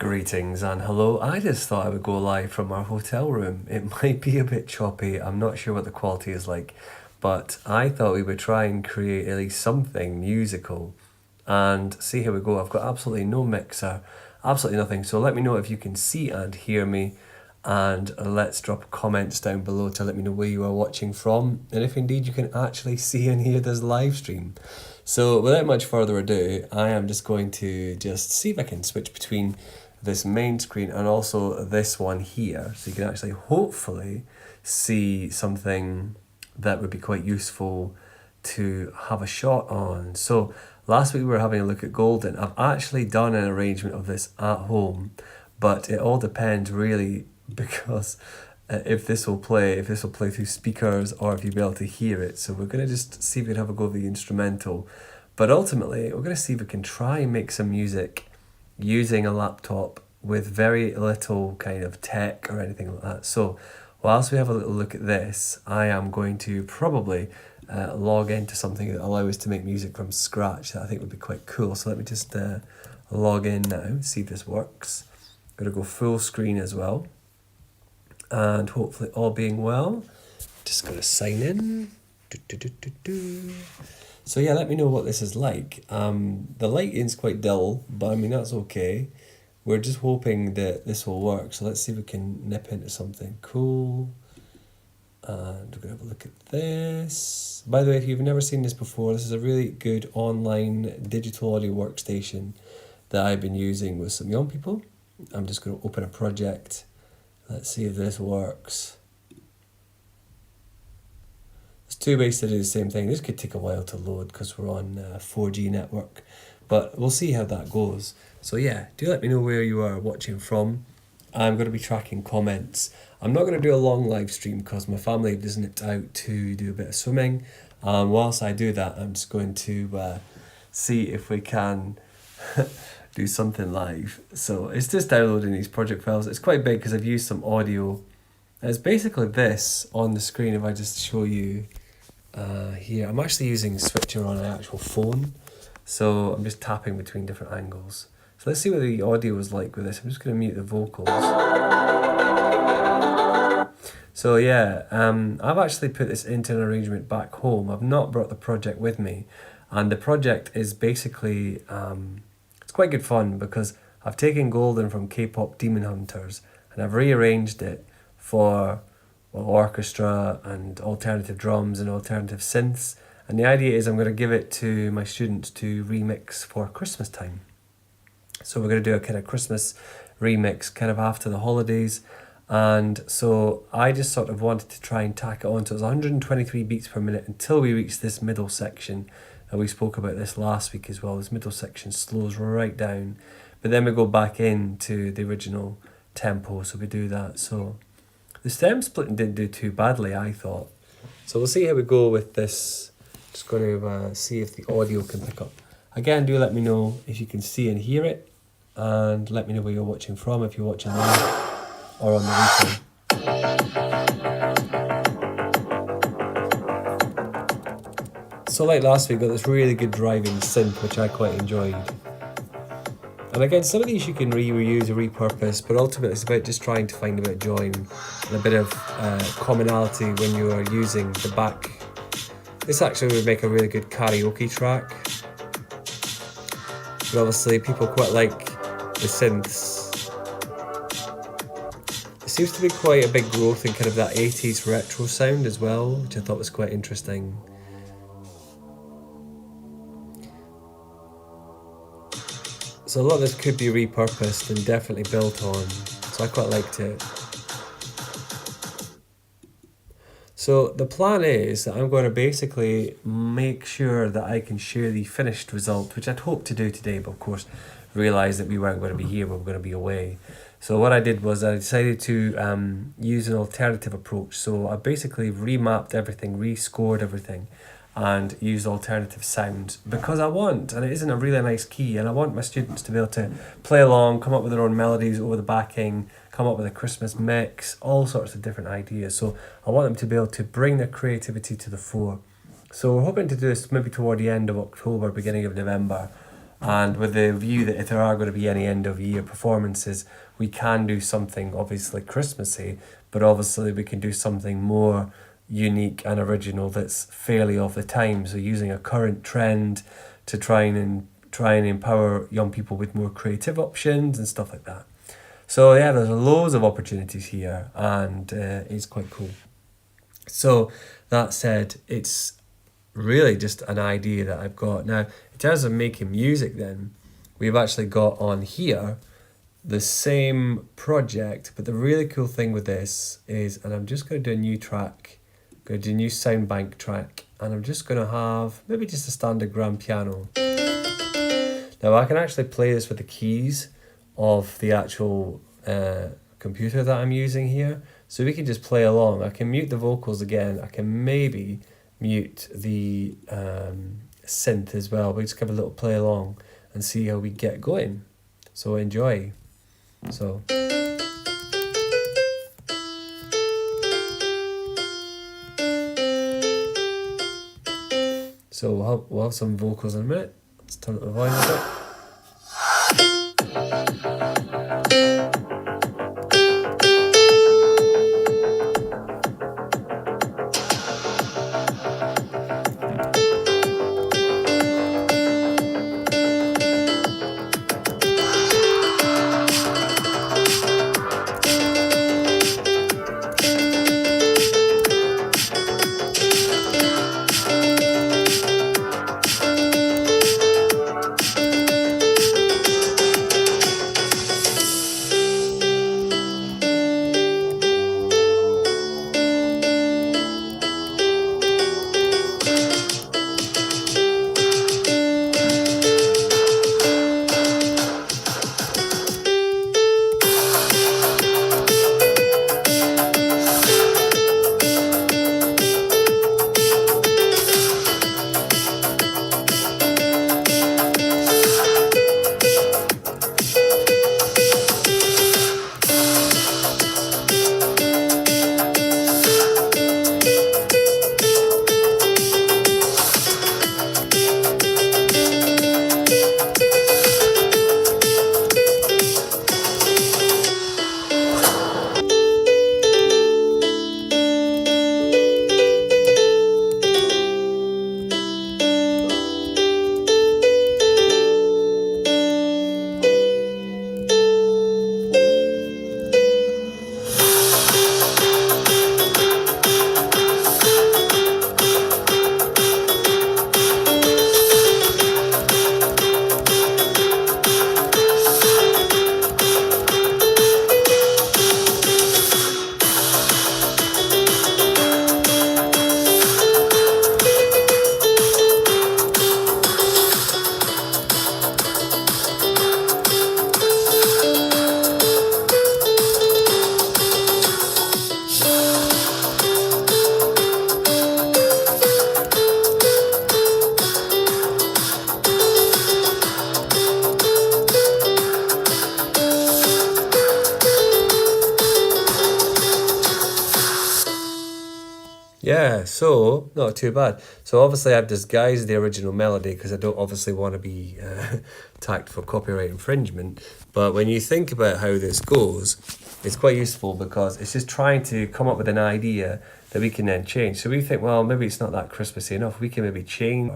Greetings and hello. I just thought I would go live from our hotel room. It might be a bit choppy. I'm not sure what the quality is like, but I thought we would try and create at least something musical and see how we go. I've got absolutely no mixer, absolutely nothing. So let me know if you can see and hear me, and let's drop comments down below to let me know where you are watching from and if indeed you can actually see and hear this live stream. So without much further ado, I am just going to just see if I can switch between this main screen and also this one here, so you can actually hopefully see something that would be quite useful to have a shot on. So last week we were having a look at Golden. I've actually done an arrangement of this at home, but it all depends really because if this will play through speakers or if you'll be able to hear it. So we're going to just see if we can have a go at the instrumental, but ultimately we're going to see if we can try and make some music using a laptop with very little kind of tech or anything like that. So whilst we have a little look at this, I am going to probably log into something that allows us to make music from scratch that I think would be quite cool. So let me just log in now, see if this works. I'm going to go full screen as well, and hopefully all being well, just going to sign in. So yeah, let me know what this is like. The lighting's quite dull, but I mean that's okay. We're just hoping that this will work. So let's see if we can nip into something cool. And we're going to have a look at this. By the way, if you've never seen this before, this is a really good online digital audio workstation that I've been using with some young people. I'm just going to open a project. Let's see if this works. There's two ways to do the same thing. This could take a while to load because we're on 4G network, but we'll see how that goes. So yeah, do let me know where you are watching from. I'm going to be tracking comments. I'm not going to do a long live stream because my family has nipped out to do a bit of swimming. Whilst I do that, I'm just going to see if we can do something live. So it's just downloading these project files. It's quite big because I've used some audio. It's basically this on the screen. If I just show you here, I'm actually using Switcher on an actual phone. So I'm just tapping between different angles. So let's see what the audio is like with this. I'm just going to mute the vocals. So yeah, I've actually put this into an arrangement back home. I've not brought the project with me. And the project is basically, it's quite good fun because I've taken Golden from K-pop Demon Hunters and I've rearranged it for orchestra and alternative drums and alternative synths. And the idea is I'm going to give it to my students to remix for Christmas time. So we're going to do a kind of Christmas remix kind of after the holidays. And so I just sort of wanted to try and tack it on. So it's 123 beats per minute until we reach this middle section. And we spoke about this last week as well. This middle section slows right down. But then we go back into the original tempo. So we do that. So the stem splitting didn't do too badly, I thought. So we'll see how we go with this. Just going to see if the audio can pick up. Again, do let me know if you can see and hear it. And let me know where you're watching from, if you're watching live or on the replay. So like last week, got this really good driving synth, which I quite enjoyed. And again, some of these you can reuse or repurpose, but ultimately it's about just trying to find a bit of joy and a bit of commonality when you are using the back. This actually would make a really good karaoke track. But obviously people quite like the synths. There seems to be quite a big growth in kind of that 80s retro sound as well, which I thought was quite interesting. So a lot of this could be repurposed and definitely built on, so I quite liked it. So the plan is that I'm going to basically make sure that I can share the finished result, which I'd hoped to do today, but of course realised that we weren't going to be here, we were going to be away. So what I did was I decided to use an alternative approach. So I basically remapped everything, rescored everything, and use alternative sounds because I want, and it is in a really nice key, and I want my students to be able to play along, come up with their own melodies over the backing, come up with a Christmas mix, all sorts of different ideas. So I want them to be able to bring their creativity to the fore. So we're hoping to do this maybe toward the end of October, beginning of November, And with the view that if there are going to be any end of year performances, we can do something obviously Christmassy, but obviously we can do something more unique and original that's fairly of the time. So using a current trend to try and empower young people with more creative options and stuff like that. So yeah, there's loads of opportunities here, and it's quite cool. So that said, it's really just an idea that I've got. Now, in terms of making music then, we've actually got on here the same project, but the really cool thing with this is, and I'm just going to do a new track, going to do a new sound bank track, and I'm just going to have maybe just a standard grand piano. Now I can actually play this with the keys of the actual computer that I'm using here, so we can just play along. I can mute the vocals again, I can maybe mute the synth as well, but just give a little play along and see how we get going. So enjoy. So we'll have some vocals in a minute. Let's turn up the volume a bit. Yeah, so not too bad. So obviously I've disguised the original melody because I don't obviously want to be tagged for copyright infringement. But when you think about how this goes, it's quite useful because it's just trying to come up with an idea that we can then change. So we think, well, maybe it's not that Christmassy enough. We can maybe change